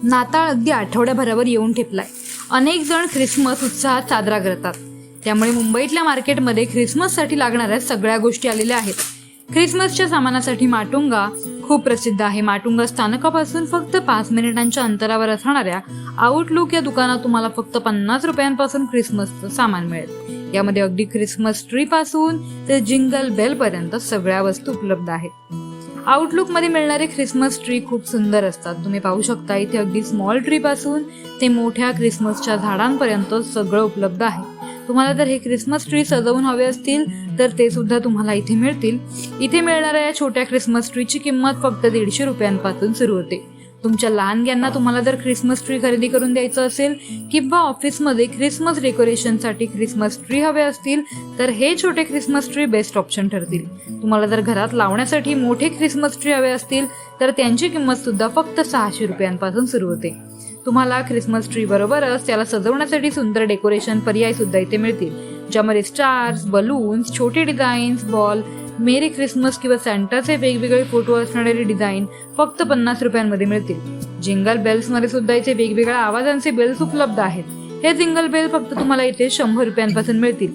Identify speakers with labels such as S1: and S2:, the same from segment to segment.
S1: नाताळ अगदी आठवड्याभरावर येऊन ठेपलाय. अनेक जण ख्रिसमस उत्साहात साजरा करतात. त्यामुळे मुंबईतल्या मार्केटमध्ये ख्रिसमससाठी लागणाऱ्या सगळ्या गोष्टी आलेल्या आहेत. ख्रिसमसच्या सामानासाठी माटुंगा खूप प्रसिद्ध आहे. माटुंगा स्थानकापासून फक्त 5 मिनिटांच्या अंतरावर असणाऱ्या आउटलुक या दुकानात तुम्हाला फक्त 50 रुपयांपासून ख्रिसमसचं सामान मिळेल. यामध्ये अगदी ख्रिसमस ट्री पासून ते जिंगल बेल पर्यंत सगळ्या वस्तू उपलब्ध आहेत. आउटलुक मध्ये मिळणारे ख्रिसमस ट्री खूप सुंदर असतात. तुम्ही पाहू शकता इथे अगदी स्मॉल ट्री पासून ते मोठ्या ख्रिसमसच्या झाडांपर्यंत सगळं उपलब्ध आहे. तुम्हाला जर हे ख्रिसमस ट्री सजवून हवे असतील तर ते सुद्धा तुम्हाला इथे मिळतील. इथे मिळणाऱ्या या छोट्या ख्रिसमस ट्रीची किंमत फक्त 150 रुपयांपासून सुरू होते. तुमच्या लहानग्यांना तुम्हाला जर ख्रिसमस ट्री खरेदी करून द्यायचं असेल किंवा ऑफिसमध्ये ख्रिसमस डेकोरेशनसाठी ख्रिसमस ट्री हवे असतील तर हे छोटे ख्रिसमस ट्री बेस्ट ऑप्शन ठरतील. तुम्हाला जर घरात लावण्यासाठी मोठे ख्रिसमस ट्री हवे असतील तर त्यांची किंमत सुद्धा फक्त 600 रुपयांपासून सुरू होते. तुम्हाला ख्रिसमस ट्री बरोबरच त्याला सजवण्यासाठी सुंदर डेकोरेशन पर्याय सुद्धा इथे मिळतील, ज्यामध्ये स्टार्स, बलून्स, छोटे डिझाईन्स, बॉल, मेरी ख्रिसमस किंवा सॅन्टाचे वेगवेगळे फोटो असणारे डिझाईन फक्त 50 रुपयांमध्ये मिळतील. जिंगल बेल्स मध्ये सुद्धा इथे वेगवेगळ्या आवाजांचे बेल्स उपलब्ध आहेत. हे जिंगल बेल फक्त तुम्हाला इथे 100 रुपयांपासून मिळतील.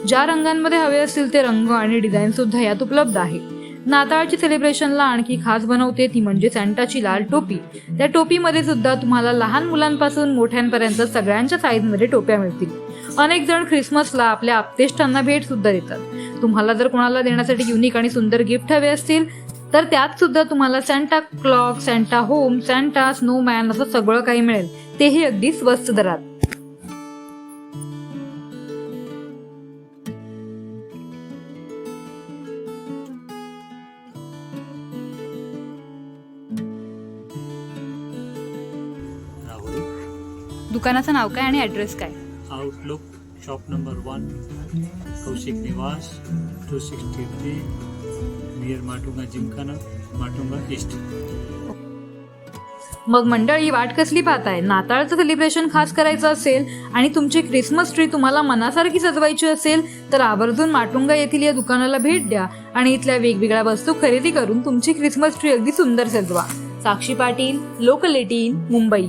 S1: ज्या रंगांमध्ये हवे असतील ते रंग आणि डिझाईन सुद्धा यात उपलब्ध आहे. नाताळची सेलिब्रेशनला आणखी खास बनवते ती म्हणजे सॅन्टाची लाल टोपी. त्या टोपीमध्ये सुद्धा तुम्हाला लहान मुलांपासून मोठ्यांपर्यंत सगळ्यांच्या साईजमध्ये टोप्या मिळतील. अनेक जण ख्रिसमसला आपल्या आप्तेष्टांना भेट सुद्धा देतात. तुम्हाला जर कोणाला देण्यासाठी युनिक आणि सुंदर गिफ्ट हवे असतील तर त्यात सुद्धा तुम्हाला Santa clock, Santa home, Santa Snowman असं सगळं काही मिळेल, तेही अगदी स्वस्त दरात. दुकानाचं नाव काय आणि ॲड्रेस काय?
S2: आउटलुक शॉप नंबर 1, कौशिक निवास, 263 नियर माटुंगा जिमखाना, माटुंगा ईस्ट.
S1: मग मंडळी, वाट कसली पाहताय? नाताळचं सेलिब्रेशन खास करायचं असेल आणि तुमची ख्रिसमस ट्री तुम्हाला मनासारखी सजवायची असेल तर आवर्जून माटुंगा येथील या दुकानाला भेट द्या आणि इथल्या वेगवेगळ्या वस्तू खरेदी करून तुमची ख्रिसमस ट्री अगदी सुंदर सजवा. साक्षी पाटील, लोकल 18, मुंबई.